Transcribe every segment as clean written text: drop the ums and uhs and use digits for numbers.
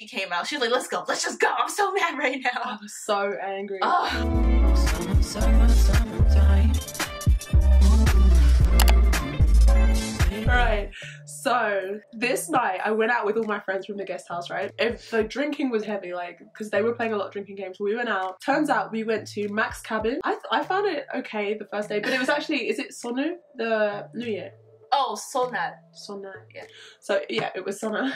She came out. She was like, let's go. Let's just go. I'm so mad right now. I was so angry. Alright, so this night I went out with all my friends from the guest house, right? If the drinking was heavy, like, because they were playing a lot of drinking games, we went out. Turns out we went to Mac's cabin. I found it okay the first day, but it was actually, is it Sonu? The New Year? Oh, Sona. Sona. Yeah. So yeah, it was Sona.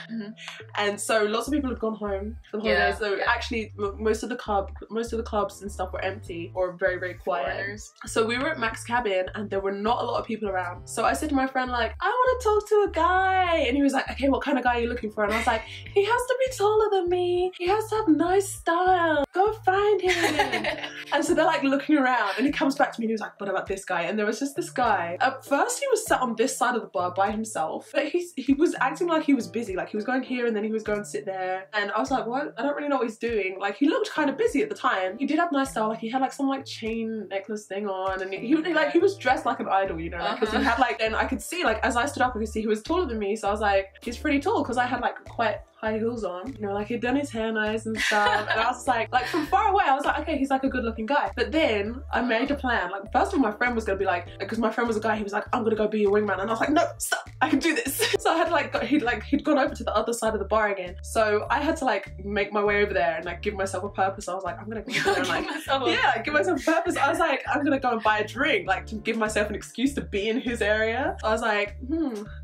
And so lots of people had gone home for the holidays. So actually most of the clubs and stuff were empty or very, very quiet. Foreigners. So we were at Mac's cabin and there were not a lot of people around. So I said to my friend, like, I want to talk to a guy. And he was like, okay, what kind of guy are you looking for? And I was like, he has to be taller than me. He has to have nice style. Go find him. And so they're like looking around and he comes back to me and he was like, what about this guy? And there was just this guy. At first he was sat on this side of the bar by himself, but he was acting like he was busy, like he was going here and then he was going to sit there, and I was like, what? I don't really know what he's doing. Like, he looked kind of busy at the time. He did have nice style, like he had like some like chain necklace thing on, and he was dressed like an idol, you know, like, because he had like, and I could see, like, as I stood up I could see he was taller than me, so I was like, he's pretty tall, because I had like quite high heels on, you know, like he'd done his hair nice and stuff, and I was like from far away I was like, okay, he's like a good looking guy. But then I made a plan. Like, first of all, my friend was gonna be like, because my friend was a guy, he was like, I'm gonna go be your wingman, and I was like, no, stop, I can do this. So I had like, he'd gone over to the other side of the bar again, so I had to like make my way over there and like give myself a purpose. I was like, I'm gonna go there and like, yeah, give myself a purpose. I was like, I'm gonna go and buy a drink, like to give myself an excuse to be in his area. So I was like,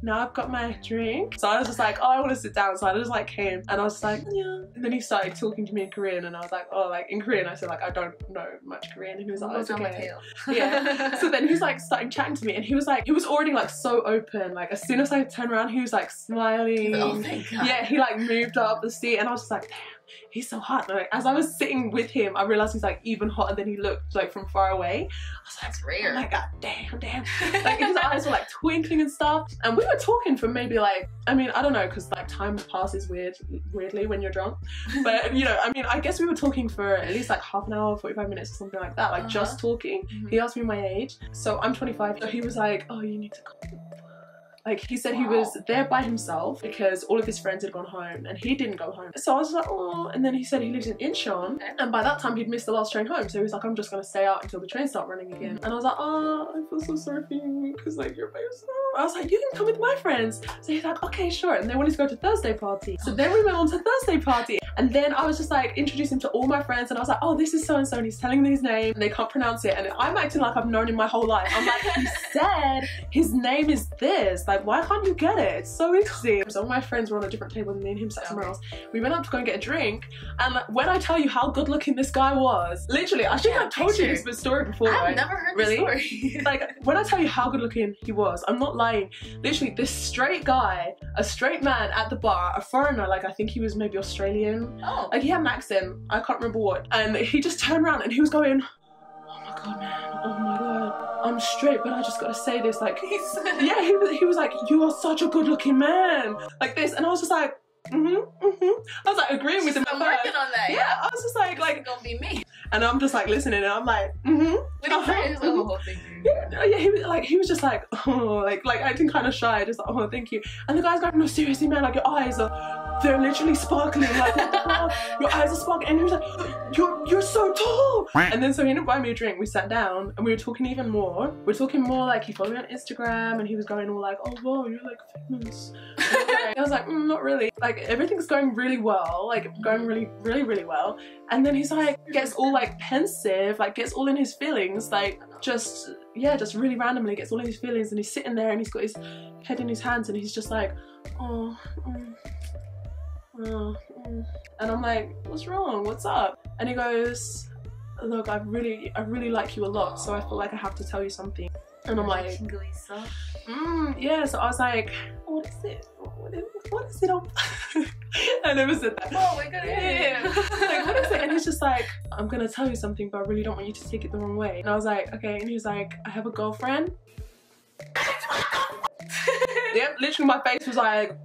now I've got my drink. So I was just like, oh, I want to sit down. So I just like came and I was like, yeah. And then he started talking to me in Korean, and I was like, oh, like in Korean. I said like, I don't know much Korean, and he was like, oh, it's okay. Yeah. So then he's like starting chatting to me, and he was already like so open. Like as soon as I turned around, he was like smiling. Oh, thank God. Yeah, he like moved up the seat, and I was just like, damn, he's so hot. And, like, as I was sitting with him, I realized he's like even hotter than he looked like from far away. I was like, that's rare. Oh my God, damn. Like his eyes were like twinkling and stuff. And we were talking for maybe like, I mean, I don't know, because like time passes weirdly when you're drunk. But you know, I mean, I guess we were talking for at least like half an hour, 45 minutes or something like that, like just talking. He asked me my age. So I'm 25. So he was like, oh, you need to come. Like, he said he was there by himself because all of his friends had gone home and he didn't go home. So I was like, oh, and then he said he lives in Incheon, and by that time he'd missed the last train home. So he was like, I'm just gonna stay out until the trains start running again. And I was like, oh, I feel so sorry for you because like you're by yourself. I was like, you can come with my friends. So he's like, okay, sure. And they wanted to go to Thursday party. So then we went on to Thursday party. And then I was just like introducing him to all my friends, and I was like, oh, this is so-and-so, and he's telling me his name and they can't pronounce it. And I'm acting like I've known him my whole life. I'm like, he said his name is this. Like, why can't you get it? It's so easy. So all my friends were on a different table and me and him sat somewhere else. We went up to go and get a drink, and when I tell you how good looking this guy was, literally, I think I've told you this story before. I've never heard this story. Like, when I tell you how good looking he was, I'm not lying. Literally, this straight guy, a straight man at the bar, a foreigner, like I think he was maybe Australian. Oh. Like he had an accent, I can't remember what. And he just turned around and he was going, oh my God, man, oh my God, I'm straight, but I just gotta say this. Like, yeah, he was like, you are such a good looking man. Like this. And I was just like, I was like agreeing with him. I'm working on that. Yeah, I was just like it's gonna be me. And I'm just like listening, and I'm like, What do you say? Oh, thank you. Yeah, he was just like, oh, like acting kind of shy, just like, oh, thank you. And the guy's going, no, seriously, man, like your eyes they're literally sparkling, like what the hell? Your eyes are sparkling. And he was like, you're so tall. And then so he didn't buy me a drink. We sat down and we were talking even more. We're talking more, like he followed me on Instagram and he was going all like, oh wow, you're like famous. I was like, not really. Like everything's going really well, like going really well. And then he's like, gets all like pensive, like gets all in his feelings, like just really randomly gets all in his feelings, and he's sitting there and he's got his head in his hands and he's just like, oh. And I'm like, what's wrong? What's up? And he goes, look, I really like you a lot, so I feel like I have to tell you something. And I'm like, yeah. So I was like, what is it? What is it? I never said that. Oh my God. Yeah. Like, what is it? And he's just like, I'm gonna tell you something, but I really don't want you to take it the wrong way. And I was like, okay. And he was like, I have a girlfriend. Yep, literally my face was like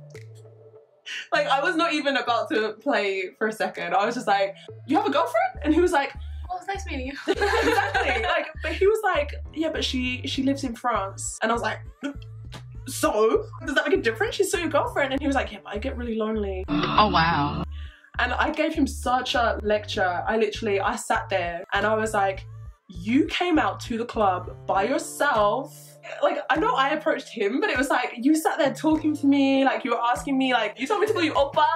I was not even about to play for a second. I was just like, you have a girlfriend? And he was like, oh, it's nice meeting you. Exactly. Like, but he was like, yeah, but she lives in France. And I was like, so does that make a difference? She's still your girlfriend. And he was like, yeah, but I get really lonely. Oh wow. And I gave him such a lecture. I sat there and I was like, you came out to the club by yourself. Like, I know I approached him, but it was like, you sat there talking to me, like you were asking me, like, you told me to call you Oppa,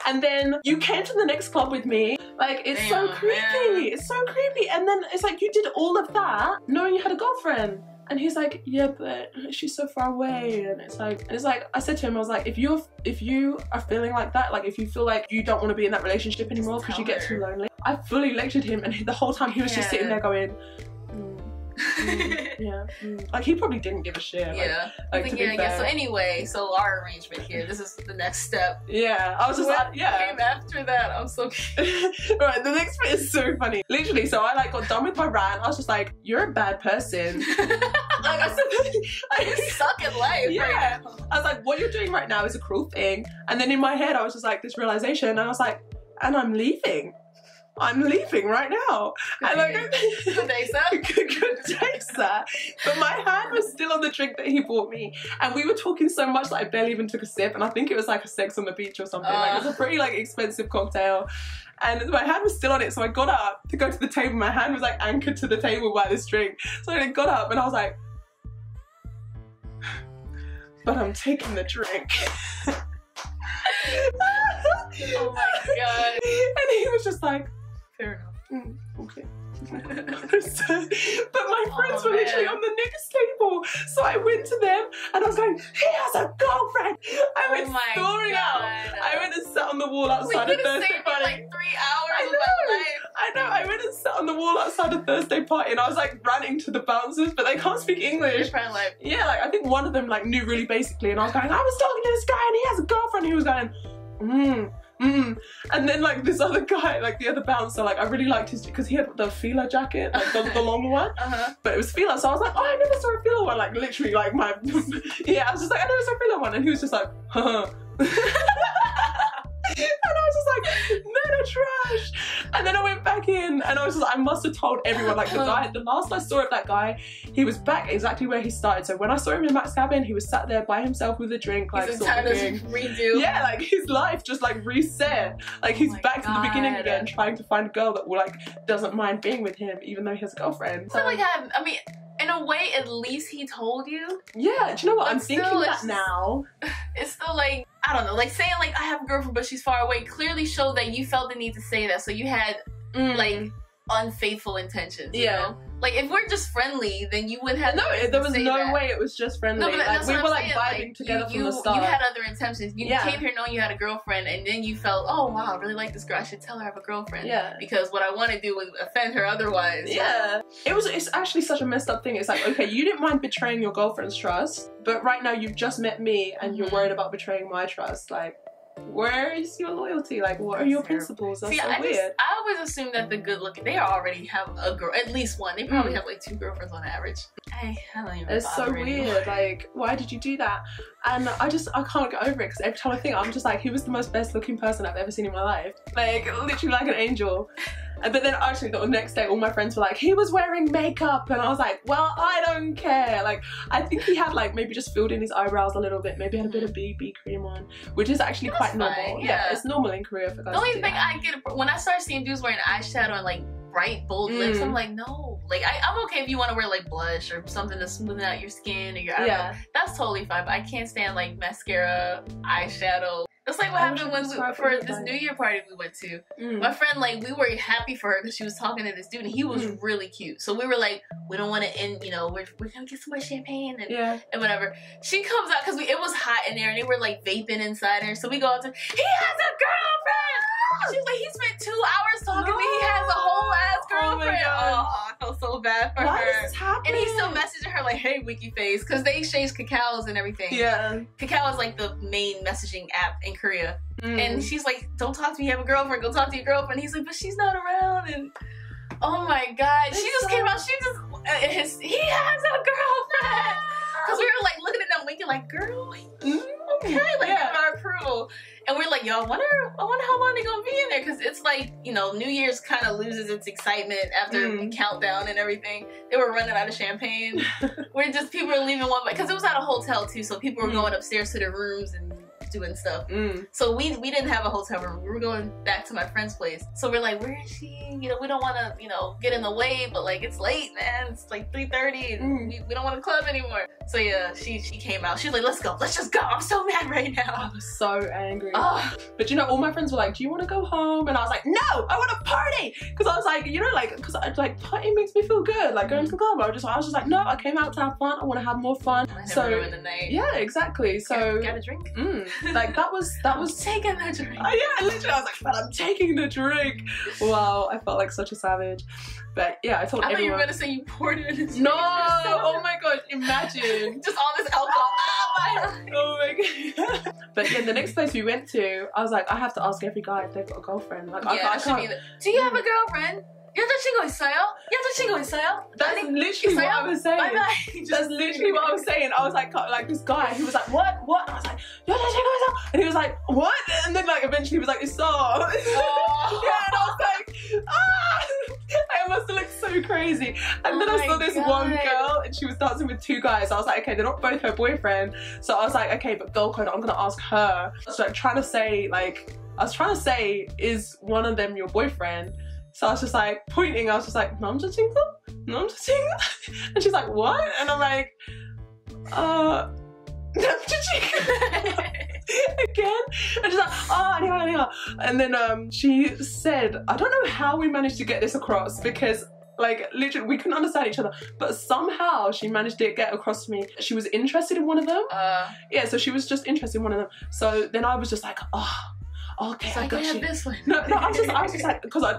and then you came to the next club with me. Like, it's so creepy. Man. It's so creepy. And then it's like, you did all of that knowing you had a girlfriend. And he's like, yeah, but she's so far away. And it's like, I said to him, I was like, if you are feeling like that, like if you feel like you don't want to be in that relationship anymore because you get too lonely. I fully lectured him, and the whole time he was just sitting there going, like he probably didn't give a shit. Yeah. So anyway, so our arrangement here, this is the next step. Yeah, I was just like, came after that. I'm so right, the next bit is so funny. Literally, so I like got done with my rant. I was just like, you're a bad person. Like I said, you suck at life. Yeah. Right now. I was like, what you're doing right now is a cruel thing. And then in my head, I was just like, this realization, and I was like, and I'm leaving. I'm leaving right now. Good day, sir. Good day, sir. But my hand was still on the drink that he bought me. And we were talking so much that I barely even took a sip. And I think it was like a Sex on the Beach or something. Like, it was a pretty like expensive cocktail. And my hand was still on it. So I got up to go to the table. My hand was like anchored to the table by this drink. So I got up and I was like, but I'm taking the drink. Oh my God. And he was just like, fair enough. Okay. But my friends were literally on the next table, so I went to them and I was going, he has a girlfriend. I went storming out. I went and sat on the wall outside of Thursday party. Like 3 hours of my life. I know. I went and sat on the wall outside of Thursday party, and I was like ranting to the bouncers, but they can't speak English. Like, yeah, like I think one of them like knew really basically, and I was going, I was talking to this guy and he has a girlfriend. And he was going, and then like this other guy, like the other bouncer, like I really liked his, because he had the Fila jacket, like the long one, but it was Fila, so I was like, oh, I never saw a Fila one, like literally like my, yeah, I was just like, I never saw a Fila one, and he was just like, and I was just like, men are trash. And then I went back in and I was just like, I must have told everyone, like the last I saw of that guy, he was back exactly where he started. So when I saw him in Matt's cabin, he was sat there by himself with a drink, like sort of redo. Yeah, like his life just like reset. Like he's back to the beginning again, trying to find a girl that will like doesn't mind being with him even though he has a girlfriend. I feel like I mean, in a way, at least he told you. Yeah, do you know what? I'm thinking that just, now. It's still like, I don't know, like saying like I have a girlfriend but she's far away clearly showed that you felt the need to say that, so you had like unfaithful intentions. You know? Like if we're just friendly, then you would have. No, there was no way it was just friendly. No, but like we were like saying. vibing like, together from the start. You had other intentions. You came here knowing you had a girlfriend, and then you felt, oh wow, I really like this girl. I should tell her I have a girlfriend. Yeah. Because what I want to do would offend her otherwise. Yeah. It's actually such a messed up thing. It's like, okay, you didn't mind betraying your girlfriend's trust, but right now you've just met me and you're worried about betraying my trust. Like, where is your loyalty? Like, what are your principles? That's so weird. I always assume that the good looking, they already have a girl, at least one. They probably have like 2 girlfriends on average. I don't even. It's so weird. Like, why did you do that? And I can't get over it, because every time I think, I'm just like, he was the most best looking person I've ever seen in my life. Like, literally like an angel. But then actually the next day all my friends were like, he was wearing makeup, and I was like, well, I don't care. Like, I think he had like maybe just filled in his eyebrows a little bit, maybe had a bit of BB cream on, which is actually quite normal. Yeah, it's normal in Korea for guys. The only thing I get when I start seeing dudes wearing eyeshadow and like bright bold lips, I'm like, no. Like I'm okay if you want to wear like blush or something to smoothen out your skin or your eyebrow. Yeah, that's totally fine. But I can't stand like mascara, eyeshadow. That's like what happened when for this New Year party we went to. My friend, like, we were happy for her because she was talking to this dude and he was really cute. So we were like, we don't want to end, you know, we're gonna get some more champagne and whatever. She comes out because it was hot in there and they were like vaping inside her. So we go out to, he has a girlfriend. She's like, he spent 2 hours talking to me. He has a whole ass girlfriend. Oh, I felt so bad for her. Why is this happening? And he's still messaging her like, hey, wiki face, because they exchange Kakaos and everything. Yeah. Kakao is like the main messaging app in Korea. And she's like, don't talk to me, you have a girlfriend, go talk to your girlfriend. He's like, but she's not around. And oh my God, she just came out, he has a girlfriend. Because we were like looking at them winking like, girl, okay, like giving our approval. And we're like, yo, I wonder how long they're gonna be in there, because it's like, you know, New Year's kind of loses its excitement after the countdown and everything. They were running out of champagne. People were leaving one, because it was at a hotel too, so people were going upstairs to their rooms and doing stuff. So we didn't have a hotel room. We were going back to my friend's place. So we're like, where is she? You know, we don't want to, you know, get in the way, but like it's late, man. It's like 3:30 and we don't want to club anymore. So yeah, she came out. She's like, let's go. Let's just go. I'm so mad right now. I was so angry. But you know, all my friends were like, do you want to go home? And I was like, no, I want to party. Because I was like, you know, like, because I like party makes me feel good. Like going to the club. I was just like, no, I came out to have fun. I want to have more fun. So ruin the night. Yeah, exactly. So got a drink. Like that was taking the drink. Yeah, literally, I was like, but I'm taking the drink. Wow, I felt like such a savage. But yeah, I told everyone. I thought you were gonna say you poured it in his No, oh my gosh, imagine. Just all this alcohol. Oh my god. But yeah, the next place we went to, I was like, I have to ask every guy if they've got a girlfriend. Like, yeah, I can't. Do you have a girlfriend? That's literally what I was saying. That's literally what I was saying. I was like this guy, he was like, what? And I was like, and he was like, what? And then like eventually he was like, it's so. Yeah, and I was like, I must have looked so crazy. And then I saw this one girl and she was dancing with two guys. I was like, okay, they're not both her boyfriend. So I was like, okay, but girl code, I'm gonna ask her. So like trying to say, is one of them your boyfriend? So I was just like pointing, I was just like, 남자친구? And she's like, what? And I'm like, 남자친구? Again? And she's like, 아니야. And then she said, I don't know how we managed to get this across because like literally we couldn't understand each other, but somehow she managed to get across to me she was interested in one of them. Yeah, so she was just interested in one of them. So then I was just like, okay, so I got you. This one. No, I was just like, because I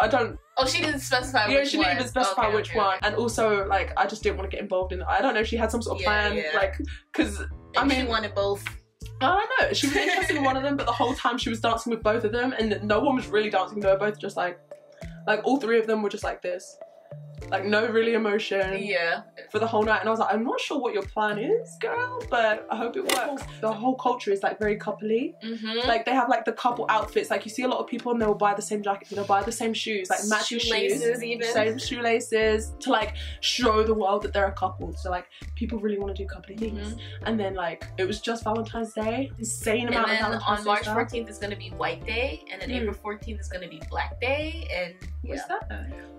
don't. Oh, she didn't specify which one. Yeah, she didn't even specify which one. And also, like, I just didn't want to get involved in it. I don't know if she had some sort of plan, like, because, I mean. She wanted both. I don't know. She was interested in one of them, but the whole time she was dancing with both of them, and no one was really dancing. They were both just like all three of them were just like this. Like no really emotion for the whole night, and I was like, I'm not sure what your plan is, girl, but I hope it works. The whole culture is like very coupley. Like they have like the couple outfits, like you see a lot of people and they'll buy the same jacket, they'll buy the same shoes, like matching shoes, even same shoelaces, to like show the world that they're a couple. So like people really want to do coupley things. And then like it was just Valentine's Day, insane amount of Valentine's Day. On March 14th is going to be White Day, and then April 14th is going to be Black Day. And what's that?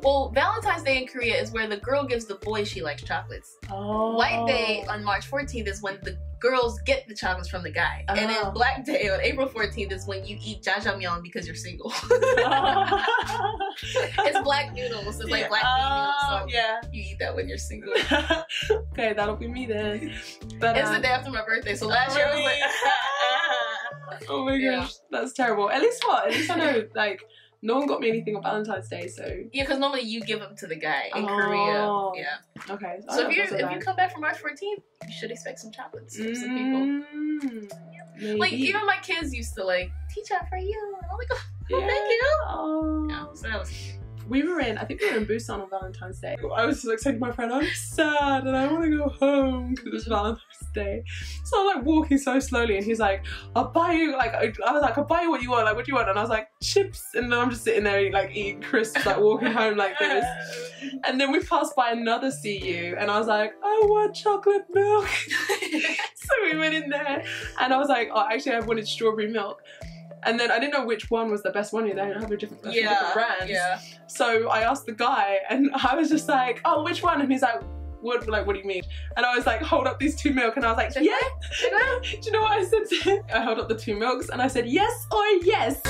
Well, Valentine's Day in Korea is where the girl gives the boy she likes chocolates. White Day on March 14th is when the girls get the chocolates from the guy. And then Black Day on April 14th is when you eat jjajangmyeon because you're single. It's black noodles. It's like black noodles. So you eat that when you're single. Okay, that'll be me then. But it's the day after my birthday, so last year I was like, oh my gosh, that's terrible. At least I know, like, no one got me anything on Valentine's Day, so... Yeah, because normally you give them to the guy in Korea. Yeah. Okay. So if you come back from March 14th, you should expect some chocolates from some people. Maybe. Like, even my kids used to, like, teach out for you. And I'm like, oh, thank you. Yeah, so that was cute. I think we were in Busan on Valentine's Day. I was like saying to my friend, I'm sad and I want to go home because it's Valentine's Day. So I'm like walking so slowly and he's like, I'll buy you, like, I was like, I'll buy you what you want, like, what do you want? And I was like, chips. And then I'm just sitting there like eating crisps, like walking home like this. And then we passed by another CU and I was like, I want chocolate milk. So we went in there and I was like, oh, actually I wanted strawberry milk. And then I didn't know which one was the best one. They have a different brands. So I asked the guy, and I was just like, "Oh, which one?" And he's like, "What? Like, what do you mean?" And I was like, "Hold up these two milk," and I was like, "Yeah." Do you know what I said to him? I held up the two milks, and I said, "Yes or yes."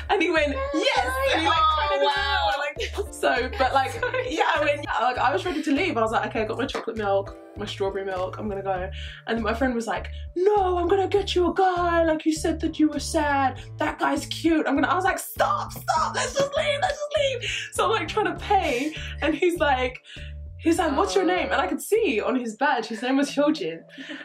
And he went, "Yes." And he like pointed it out, like, so, but like, like I was ready to leave. I was like, okay, I got my chocolate milk, my strawberry milk, I'm gonna go. And my friend was like, no, I'm gonna get you a guy, like you said that you were sad, that guy's cute. I was like, stop, let's just leave. So I'm like trying to pay, and he's like, what's your name? And I could see on his badge his name was Hyojin.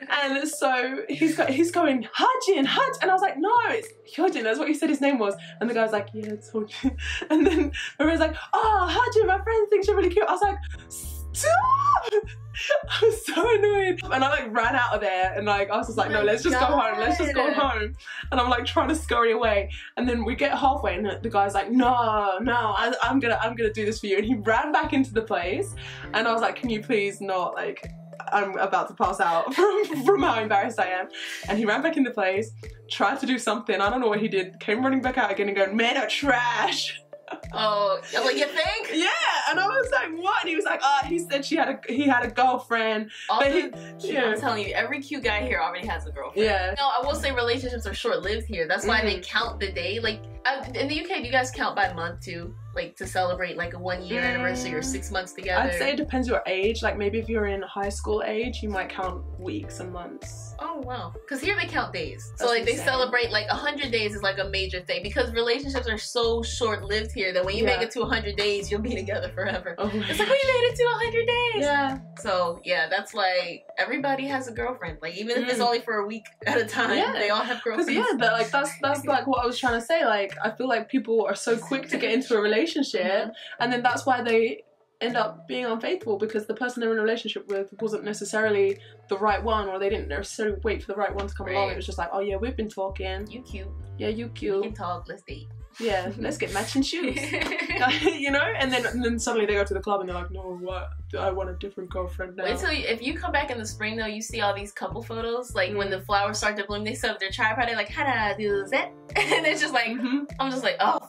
And so he's going, Hajin. And I was like, no, it's Hyojin. That's what he said his name was. And the guy's like, yeah, it's Hyojin. And then everyone's like, oh, Hajin, my friend thinks you're really cute. I was like, stop! I was so annoyed. And I like ran out of there and like I was just like, no, let's just go home. And I'm like trying to scurry away. And then we get halfway and the guy's like, no, I'm gonna do this for you. And he ran back into the place and I was like, can you please not, like, I'm about to pass out from how embarrassed I am. And he ran back in the place, tried to do something, I don't know what he did, came running back out again and going, men are trash. Oh, like you think? Yeah, and I was like, what? And he was like, oh, he said he had a girlfriend. But I'm telling you, every cute guy here already has a girlfriend. Yeah. No, I will say relationships are short-lived here. That's why they count the day. Like, in the UK, do you guys count by month too? Like, to celebrate like a 1-year anniversary or 6 months together? I'd say it depends your age. Like, maybe if you're in high school age, you might count weeks and months. Oh, wow. Because here they count days. So, like, they celebrate, like, 100 days is, like, a major thing. Because relationships are so short-lived here that when you make it to 100 days, you'll be together forever. Oh, it's like, we made it to 100 days! Yeah. So, yeah, that's why everybody has a girlfriend. Like, even if it's only for a week at a time, they all have girlfriends. Yeah, but, like, that's like, what I was trying to say. Like, I feel like people are so quick to get into a relationship, and then that's why they end up being unfaithful, because the person they're in a relationship with wasn't necessarily the right one, or they didn't necessarily wait for the right one to come along. It was just like, oh yeah, we've been talking. You cute. Yeah, you cute. We can talk, let's date. Yeah, let's get matching shoes. You know? And then suddenly they go to the club and they're like, no, what? I want a different girlfriend now. Wait till if you come back in the spring though, you see all these couple photos, like when the flowers start to bloom, they set up their tripod, they're like, how do do that? And it's just like, I'm just like, oh,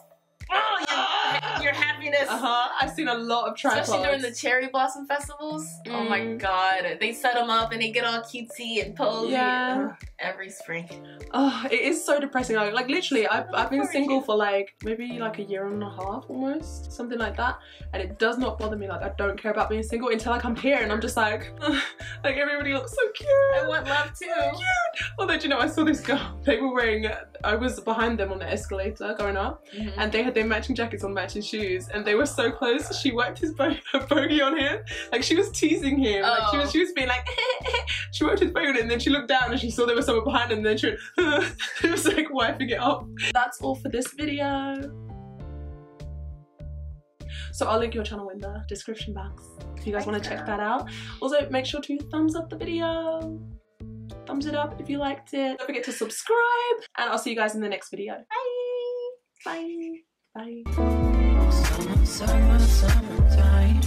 your happiness. I've seen a lot of tripods. Especially during the cherry blossom festivals. Oh my god. They set them up and they get all cutesy and posy. Yeah. Every spring. Oh, it is so depressing. Like literally, I've been single for like maybe like a year and a half almost. Something like that. And it does not bother me. Like, I don't care about being single until I come here and I'm just like everybody looks so cute. I want love too. So cute. Although, do you know, I saw this girl. They were wearing, I was behind them on the escalator going up, and they had their matching jackets on, matching shoes, and they were so close. She wiped his bogey on him. Like, she was teasing him. Like, she was being like, she wiped his bogey on it, and then she looked down and she saw there was someone behind him, and then she was like wiping it off. That's all for this video. So I'll link your channel in the description box if you guys want to check that out. Also, make sure to thumbs up the video. Thumbs it up if you liked it. Don't forget to subscribe, and I'll see you guys in the next video. Bye. Bye. Bye. Summertime.